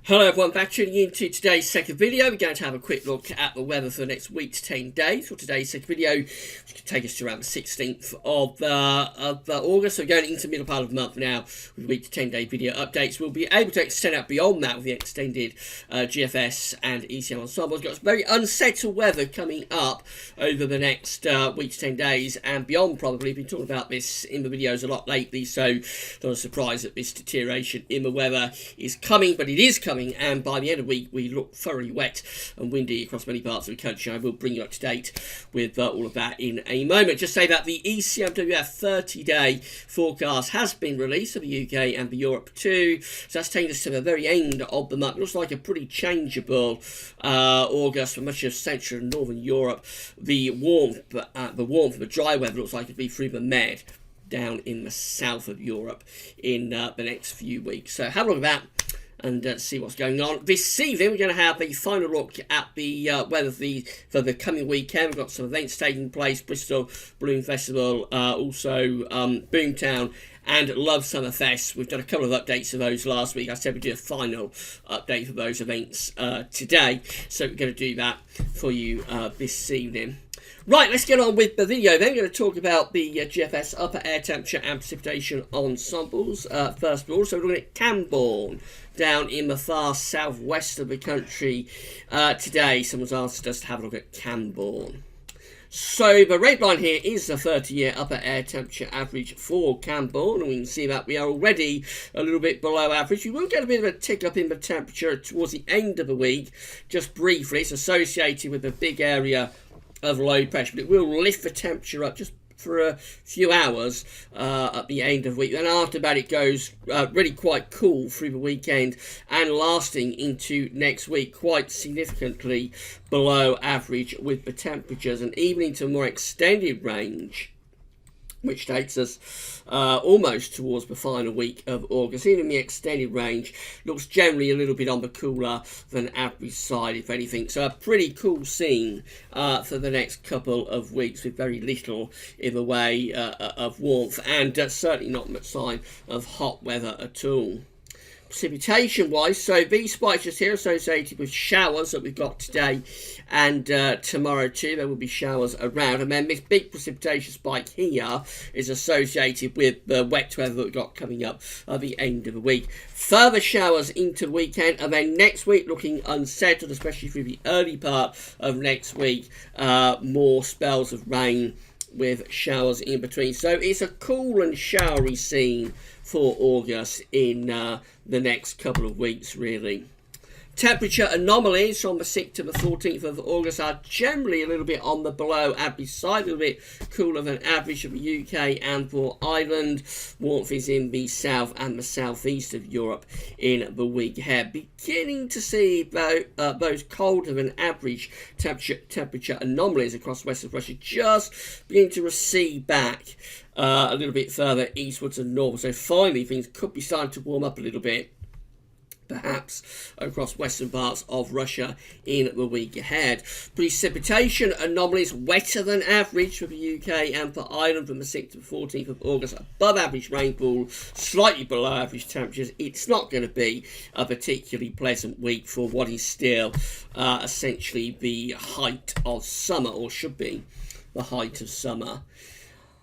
Hello everyone, back tuning into today's second video. We're going to have a quick look at the weather for the next week to 10 days. For today's second video, which can take us to around the 16th of August. So we're going into the middle part of the month now with week to 10 day video updates. We'll be able to extend out beyond that with the extended GFS and ECM ensemble. We've got some very unsettled weather coming up over the next week to 10 days and beyond probably. We've been talking about this in the videos a lot lately, so not a surprise that this deterioration in the weather is coming, but it is coming. And by the end of the week, we look thoroughly wet and windy across many parts of the country. I will bring you up to date with all of that in a moment. Just say that the ECMWF 30-day forecast has been released for the UK and for Europe too. So that's taking us to the very end of the month. It looks like a pretty changeable August for much of Central and Northern Europe. The warmth, the dry weather looks like it'd be through the Med down in the south of Europe in the next few weeks. So have a look at that and see what's going on. This evening, we're going to have a final look at the weather for the coming weekend. We've got some events taking place, Bristol Balloon Festival, also Boomtown and Love Summer Fest. We've done a couple of updates of those last week. I said we'd do a final update for those events today, so we're going to do that for you this evening. Right, let's get on with the video then. We're going to talk about the GFS upper air temperature and precipitation ensembles first of all. So we're looking at Camborne down in the far southwest of the country today. Someone's asked us to have a look at Camborne. So the red line here is the 30-year upper air temperature average for Camborne, and we can see that we are already a little bit below average. We will get a bit of a tick up in the temperature towards the end of the week, just briefly. It's associated with a big area of low pressure, but it will lift the temperature up just for a few hours at the end of the week. Then after that, it goes really quite cool through the weekend and lasting into next week, quite significantly below average with the temperatures, and even into a more extended range, which takes us almost towards the final week of August. Even the extended range looks generally a little bit on the cooler than average side, if anything. So a pretty cool scene for the next couple of weeks, with very little in the way of warmth and certainly not much sign of hot weather at all. Precipitation wise, so these spikes just here associated with showers that we've got today and tomorrow too. There will be showers around, and then this big precipitation spike here is associated with the wet weather that we've got coming up at the end of the week. Further showers into the weekend, and then next week looking unsettled, especially through the early part of next week. More spells of rain with showers in between. So it's a cool and showery scene for August in the next couple of weeks, really. Temperature anomalies from the 6th to the 14th of August are generally a little bit on the below average side, a little bit cooler than average of the UK and for Ireland. Warmth is in the south and the southeast of Europe in the week ahead. Beginning to see those colder than average temperature anomalies across western Russia just beginning to recede back a little bit further eastwards and north. So finally things could be starting to warm up a little bit, perhaps across western parts of Russia in the week ahead. Precipitation anomalies wetter than average for the UK and for Ireland from the 6th to the 14th of August. Above average rainfall, slightly below average temperatures. It's not going to be a particularly pleasant week for what is still essentially the height of summer, or should be the height of summer.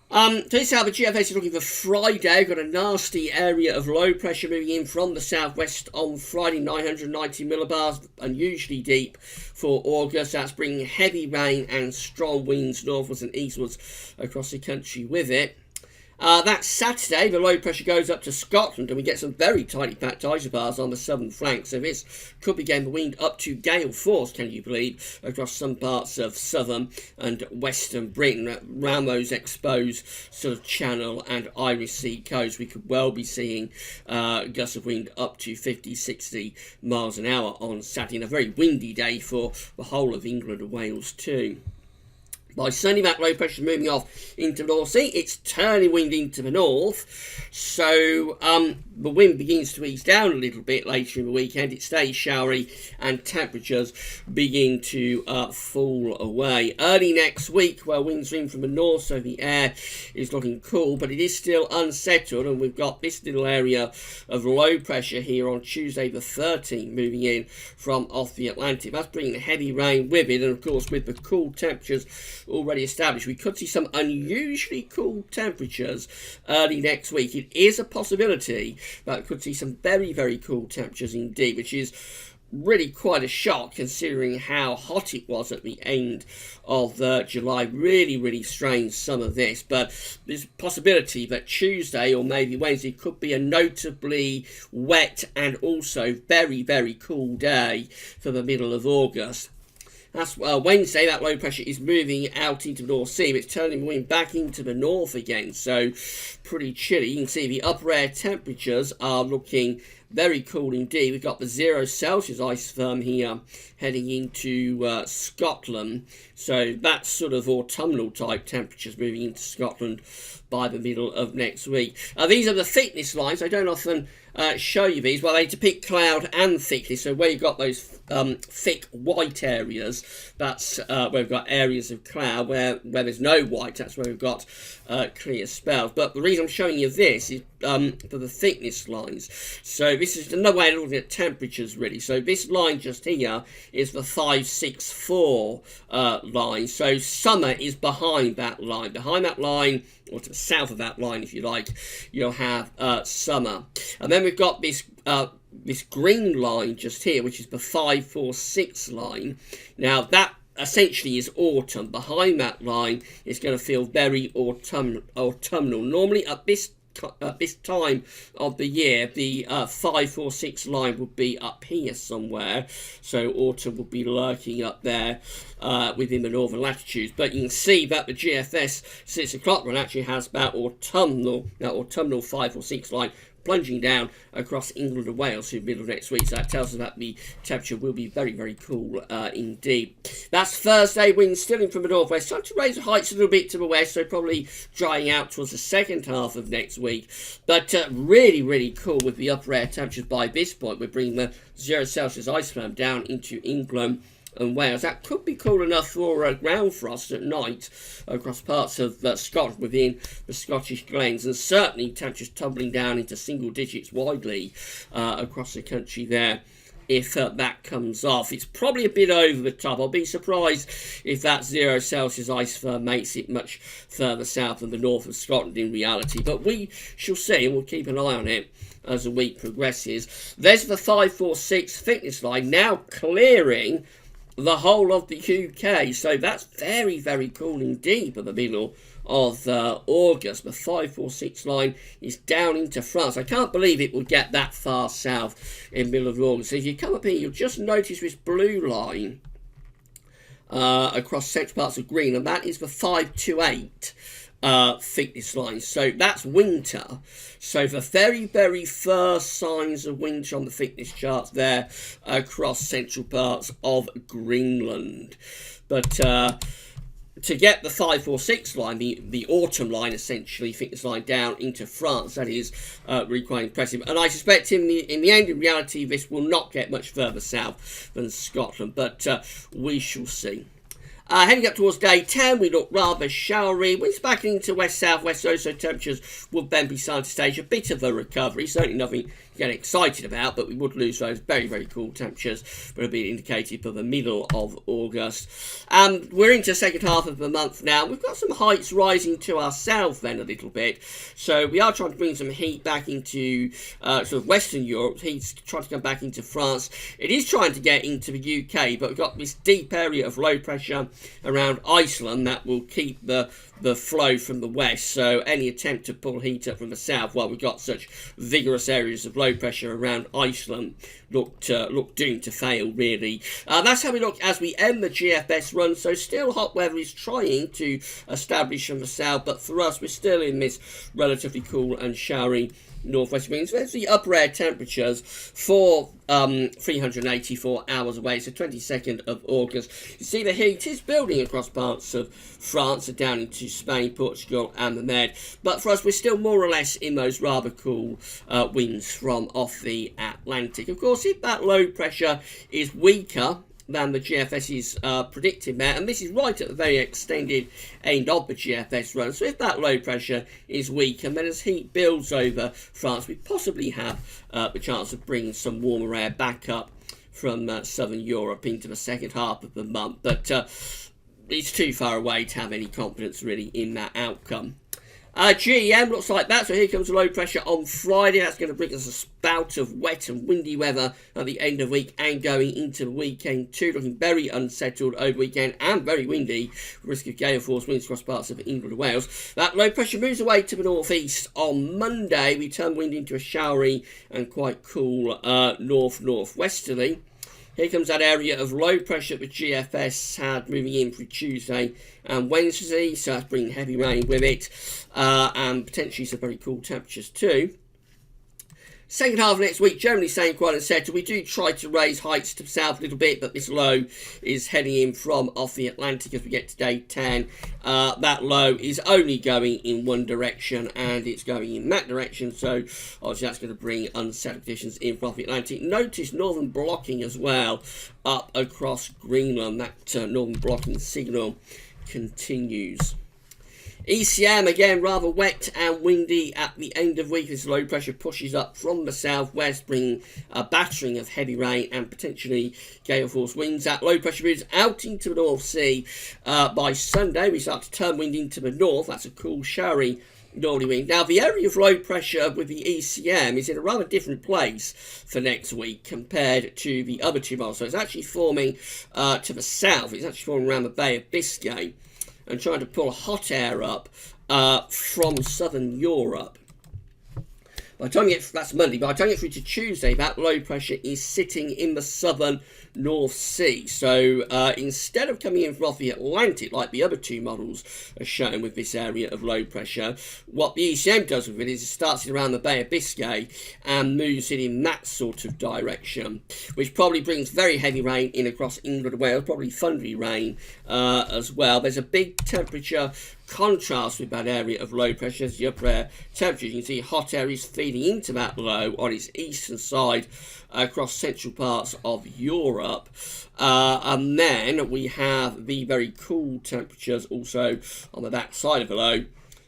So this is how the GFS is looking for Friday. We've got a nasty area of low pressure moving in from the southwest on Friday, 990 millibars, unusually deep for August. That's bringing heavy rain and strong winds northwards and eastwards across the country with it. That Saturday, the low pressure goes up to Scotland, and we get some very tightly packed isobars on the southern flank. So this could be getting the wind up to gale force, can you believe, across some parts of southern and western Britain. Around those exposed sort of Channel and Irish Sea coast, we could well be seeing gusts of wind up to 50, 60 miles an hour on Saturday. And a very windy day for the whole of England and Wales too. By Sunday, that low pressure moving off into the North Sea. It's turning wind into the north. So the wind begins to ease down a little bit later in the weekend. It stays showery and temperatures begin to fall away. Early next week, well, winds are in from the north, so the air is looking cool, but it is still unsettled, and we've got this little area of low pressure here on Tuesday the 13th moving in from off the Atlantic. That's bringing the heavy rain with it, and of course with the cool temperatures already established, we could see some unusually cool temperatures early next week. It is a possibility that we could see some very, very cool temperatures indeed, which is really quite a shock considering how hot it was at the end of July. Really strange some of this, but there's a possibility that Tuesday or maybe Wednesday could be a notably wet and also very cool day for the middle of August. That's Wednesday. That low pressure is moving out into the North Sea. It's turning the wind back into the north again, so pretty chilly. You can see the upper air temperatures are looking very cool indeed. We've got the 0 Celsius ice firm here heading into Scotland, so that's sort of autumnal type temperatures moving into Scotland by the middle of next week. These are the thickness lines. I don't often show you these. Well, they depict cloud and thickness, so where you've got those thick white areas, that's where we've got areas of cloud. Where there's no white, that's where we've got clear spells. But the reason I'm showing you this is for the thickness lines. So this is another way of looking at temperatures, really. So this line just here is the 564 line. So summer is behind that line. Behind that line, or to the south of that line, if you like, you'll have summer. And then we've got this this green line just here, which is the 546 line. Now that essentially is autumn. Behind that line is going to feel very autumnal. Normally at this time of the year, the 546 line would be up here somewhere, so autumn would be lurking up there within the northern latitudes. But you can see that the GFS 6 o'clock run actually has that autumnal 546 line plunging down across England and Wales through the middle of next week. So that tells us that the temperature will be very cool indeed. That's Thursday. Winds still in from the northwest, starting to raise the heights a little bit to the west, so probably drying out towards the second half of next week. But really cool with the upper air temperatures by this point. We're bringing the 0 Celsius ice firm down into England and Wales. That could be cool enough for ground frost at night across parts of Scotland within the Scottish Glens, and certainly temperatures tumbling down into single digits widely across the country there if that comes off. It's probably a bit over the top. I'll be surprised if that 0 Celsius ice firm makes it much further south than the north of Scotland in reality, but we shall see, and we'll keep an eye on it as the week progresses. There's the 546 thickness line now clearing the whole of the UK, so that's very cool indeed for the middle of August. The 546 line is down into France. I can't believe it would get that far south in the middle of August. So if you come up here, you'll just notice this blue line across central parts of Greenland. That is the 528 thickness line. So that's winter. So the very first signs of winter on the thickness charts there across central parts of Greenland. But to get the 546 line, the autumn line essentially, thickness line down into France, that is really quite impressive. And I suspect in the end, in reality, this will not get much further south than Scotland, but we shall see. Heading up towards day 10, we look rather showery. Winds back into west-southwest, so temperatures would then be starting to stage a bit of a recovery. Certainly nothing to get excited about, but we would lose those very cool temperatures that have been indicated for the middle of August. We're into the second half of the month now. We've got some heights rising to our south then a little bit. So we are trying to bring some heat back into sort of Western Europe. Heat's trying to come back into France. It is trying to get into the UK, but we've got this deep area of low pressure around Iceland that will keep the flow from the west, so any attempt to pull heat up from the south, while we've got such vigorous areas of low pressure around Iceland, look doomed to fail, really. That's how we look as we end the GFS run. So still hot weather is trying to establish from the south, but for us we're still in this relatively cool and showery northwest winds. There's the upper air temperatures for 384 hours away. So 22nd of August. You see the heat is building across parts of France and down into Spain, Portugal and the Med. But for us, we're still more or less in those rather cool winds from off the Atlantic. Of course, if that low pressure is weaker than the GFS is predicting there, and this is right at the very extended end of the GFS run. So if that low pressure is weak, and then as heat builds over France, we possibly have the chance of bringing some warmer air back up from southern Europe into the second half of the month. But it's too far away to have any confidence really in that outcome. GEM looks like that, so here comes the low pressure on Friday. That's going to bring us a spout of wet and windy weather at the end of the week and going into the weekend too. Looking very unsettled over the weekend and very windy. Risk of gale force winds across parts of England and Wales. That low pressure moves away to the northeast on Monday. We turn wind into a showery and quite cool north-northwesterly. Here comes that area of low pressure that the GFS had moving in through Tuesday and Wednesday, so that's bringing heavy rain with it, and potentially some very cool temperatures too. Second half of next week, generally staying quite unsettled. We do try to raise heights to the south a little bit, but this low is heading in from off the Atlantic as we get to day 10. That low is only going in one direction, and it's going in that direction, so obviously that's going to bring unsettled conditions in from off the Atlantic. Notice northern blocking as well up across Greenland. That northern blocking signal continues. ECM, again, rather wet and windy at the end of the week. This low pressure pushes up from the southwest, bringing a battering of heavy rain and potentially gale force winds. That low pressure moves out into the North Sea. By Sunday, we start to turn wind into the north. That's a cool, showery northerly wind. Now, the area of low pressure with the ECM is in a rather different place for next week compared to the other two models. So it's actually forming to the south. It's actually forming around the Bay of Biscay and trying to pull hot air up from southern Europe. By the time you get, that's Monday, by the time you get through to Tuesday, that low pressure is sitting in the southern North Sea. So instead of coming in from off the Atlantic like the other two models are shown with this area of low pressure, what the ECM does with it is it starts it around the Bay of Biscay and moves it in that sort of direction, which probably brings very heavy rain in across England and Wales, probably thundery rain as well. There's a big temperature contrast with that area of low pressure. As the upper air temperature, you can see hot air is feeding into that low on its eastern side across central parts of Europe, and then we have the very cool temperatures also on that side of the low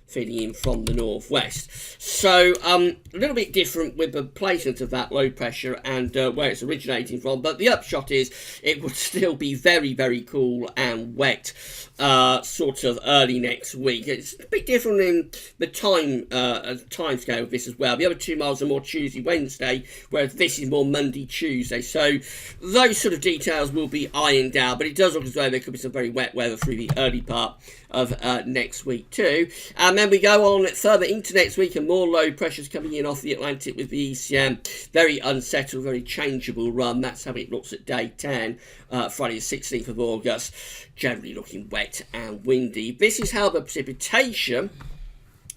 feeding in from the northwest. So a little bit different with the placement of that low pressure and where it's originating from, but the upshot is it would still be very, very cool and wet sort of early next week. It's a bit different in the time scale of this as well. The other two miles are more Tuesday, Wednesday, whereas this is more Monday, Tuesday. So those sort of details will be ironed out, but it does look as though there could be some very wet weather through the early part of next week too. And then we go on further into next week and more low pressures coming in off the Atlantic with the ECM. Very unsettled, very changeable run. That's how it looks at day 10, Friday the 16th of August. Generally looking wet and windy. This is how the precipitation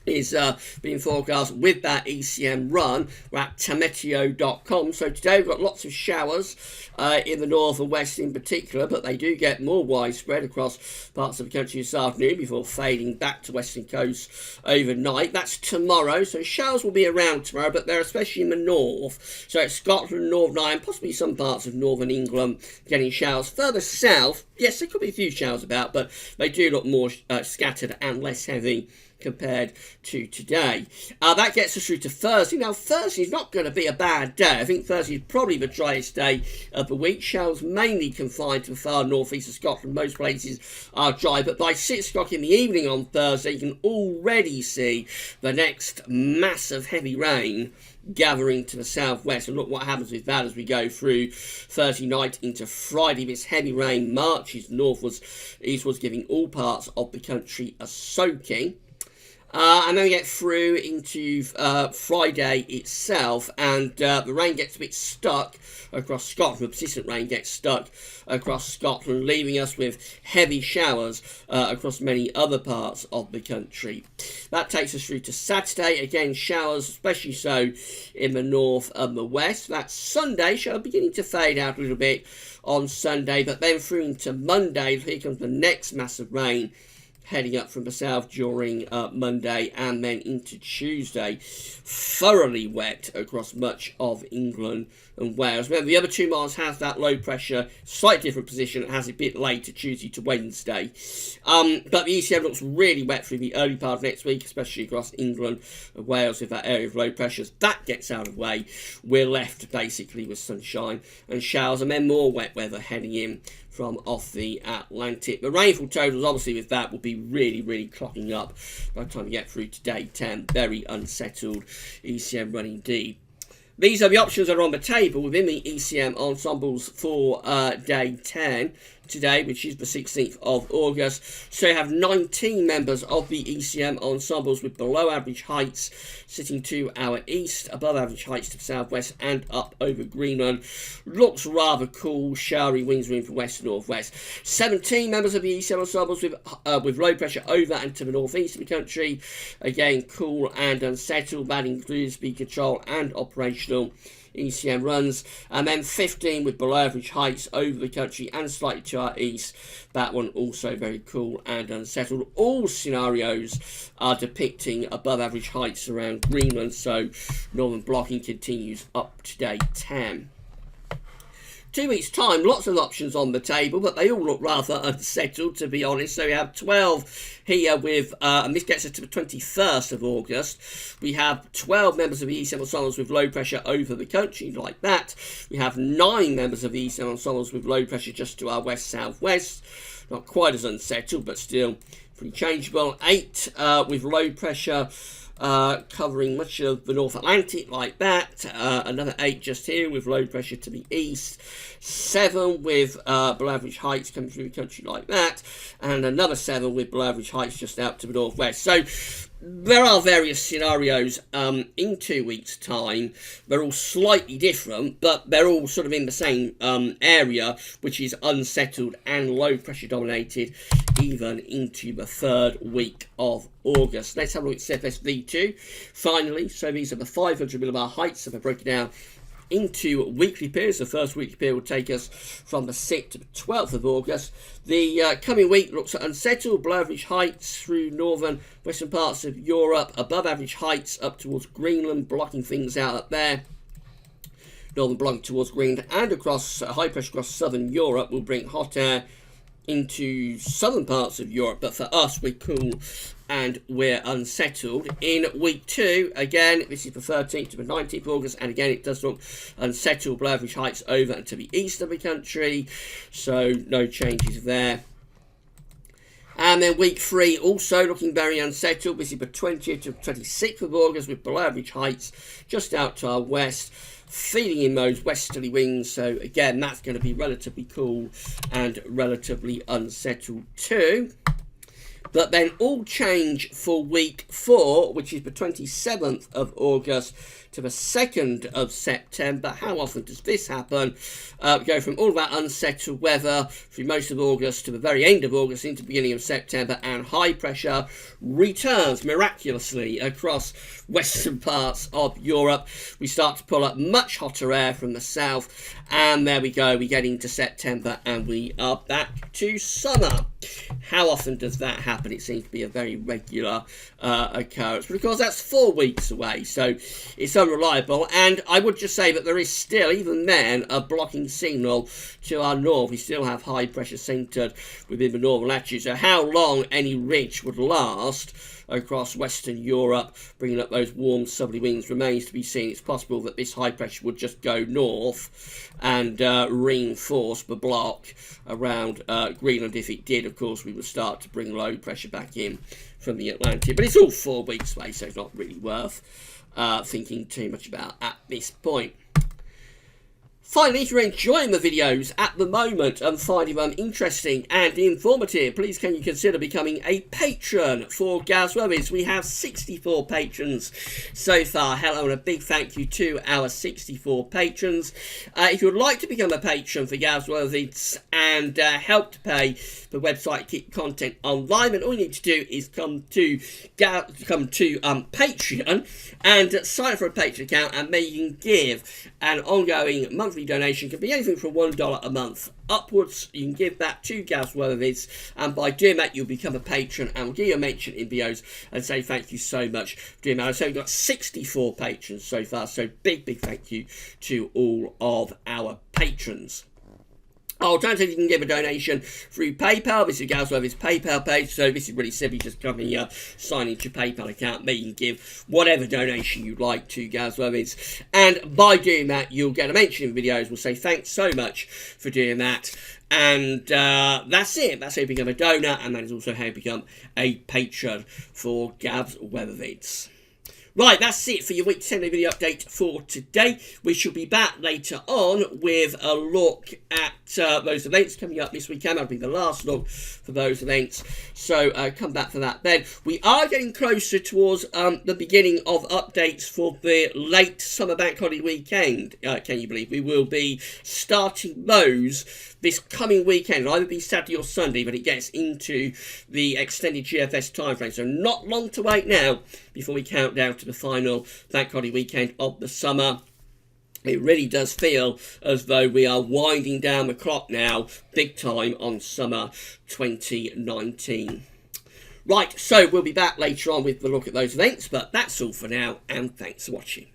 is being forecast with that ECM run. We're at tameteo.com. So today we've got lots of showers in the north and west in particular, but they do get more widespread across parts of the country this afternoon before fading back to western coast overnight. That's tomorrow, so showers will be around tomorrow, but they're especially in the north. So it's Scotland, Northern Ireland, possibly some parts of northern England getting showers. Further south, yes, there could be a few showers about, but they do look more scattered and less heavy compared to today. That gets us through to Thursday. Now, Thursday is not going to be a bad day. I think Thursday is probably the driest day of the week. Showers mainly confined to the far northeast of Scotland. Most places are dry, but by 6 o'clock in the evening on Thursday, you can already see the next mass of heavy rain gathering to the southwest. And look what happens with that as we go through Thursday night into Friday. This heavy rain marches northwards, eastwards, giving all parts of the country a soaking. And then we get through into Friday itself, and the rain gets a bit stuck across Scotland. The persistent rain gets stuck across Scotland, leaving us with heavy showers across many other parts of the country. That takes us through to Saturday. Again, showers, especially so in the north and the west. That's Sunday, showers beginning to fade out a little bit on Sunday, but then through into Monday, here comes the next massive rain, heading up from the south during Monday and then into Tuesday. Thoroughly wet across much of England and Wales. Remember, the other 2 miles has that low pressure, slightly different position. It has a bit later, Tuesday to Wednesday. But the ECM looks really wet through the early part of next week, especially across England and Wales with that area of low pressures. That gets out of the way. We're left basically with sunshine and showers, and then more wet weather heading in from off the Atlantic. The rainfall totals, obviously, with that will be really, really clocking up by the time we get through to day 10. Very unsettled ECM run indeed. These are the options that are on the table within the ECM ensembles for day 10 today, which is the 16th of August. So you have 19 members of the ECM ensembles with below average heights sitting to our east, above average heights to the southwest and up over Greenland. Looks rather cool, showery winds are in from west to northwest. 17 members of the ECM ensembles with low pressure over and to the northeast of the country. Again, cool and unsettled. That includes the control and operational ECM runs, and then 15 with below average heights over the country and slightly to our east. That one also very cool and unsettled. All scenarios are depicting above average heights around Greenland, so northern blocking continues up to day 10. 2 weeks' time, lots of options on the table, but they all look rather unsettled, to be honest. So we have 12 here with, and this gets us to the 21st of August. We have 12 members of the ECM ensembles with low pressure over the country, like that. We have 9 members of the ECM ensembles with low pressure just to our west-southwest. Not quite as unsettled, but still pretty changeable. 8 with low pressure covering much of the North Atlantic, like that. Another 8 just here with low pressure to the east. 7 with below average heights coming through the country, like that. And another 7 with below average heights just out to the northwest. So there are various scenarios in 2 weeks' time. They're all slightly different, but they're all sort of in the same area, which is unsettled and low pressure dominated, even into the 3rd week of August. Let's have a look at CFS-V2 finally. So these are the 500 millibar heights, so they're broken down into weekly periods. The first weekly period will take us from the 6th to the 12th of August. The coming week looks at unsettled, below average heights through northern western parts of Europe, above average heights up towards Greenland, blocking things out up there. Northern blocking towards Greenland and across high pressure across southern Europe will bring hot air into southern parts of Europe, but for us we're cool and we're unsettled. In week 2, again, this is the 13th to the 19th of August, and again it does look unsettled, below average heights over and to the east of the country, so no changes there. And then week 3 also looking very unsettled. This is the 20th to 26th of August with below average heights just out to our west, feeding in those westerly winds. So again, that's going to be relatively cool and relatively unsettled too. But then all change for week 4, which is the 27th of August to the 2nd of September. How often does this happen? We go from all of that unsettled weather through most of August to the very end of August into the beginning of September, and high pressure returns miraculously across western parts of Europe. We start to pull up much hotter air from the south, and there we go, we get into September and we are back to summer. How often does that happen? It seems to be a very regular occurrence, but of course that's 4 weeks away, so it's unreliable. And I would just say that there is still, even then, a blocking signal to our north. We still have high pressure centred within the northern latitude, so how long any ridge would last across Western Europe, bringing up those warm southerly winds, remains to be seen. It's possible that this high pressure would just go north and reinforce the block around Greenland. If it did, of course, we would start to bring low pressure back in from the Atlantic. But it's all 4 weeks away, so it's not really worth thinking too much about at this point. Finally, if you're enjoying the videos at the moment and finding them interesting and informative, please can you consider becoming a patron for Gav's Worries. We have 64 patrons so far. Hello and a big thank you to our 64 patrons. If you would like to become a patron for Gav's Worries and help to pay the website to keep content online, then all you need to do is come to Patreon and sign up for a Patreon account, and then you can give an ongoing monthly donation. Can be anything from $1 a month upwards. You can give that to Gav's Worries, and by doing that you'll become a patron, and we'll give you a mention in videos and say thank you so much for doing that. So we've got 64 patrons so far, so big thank you to all of our patrons. Alternatively, you can give a donation through PayPal. This is Gav's Worries PayPal page, so this is really simple. Just come here, sign into your PayPal account, then you can give whatever donation you'd like to Gav's Worries, and by doing that you'll get a mention in videos. We'll say thanks so much for doing that, and that's it. That's how you become a donor, and that is also how you become a patron for Gav's Worries. Right, that's it for your week 10 video update for today. We shall be back later on with a look at those events coming up this weekend. That'll be the last look for those events, so come back for that then. We are getting closer towards the beginning of updates for the late summer bank holiday weekend. Can you believe we will be starting those this coming weekend? It'll either be Saturday or Sunday, but it gets into the extended GFS timeframe, so not long to wait now before we count down to the final bank holiday weekend of the summer. It really does feel as though we are winding down the clock now, big time, on summer 2019. Right, so we'll be back later on with the look at those events, but that's all for now, and thanks for watching.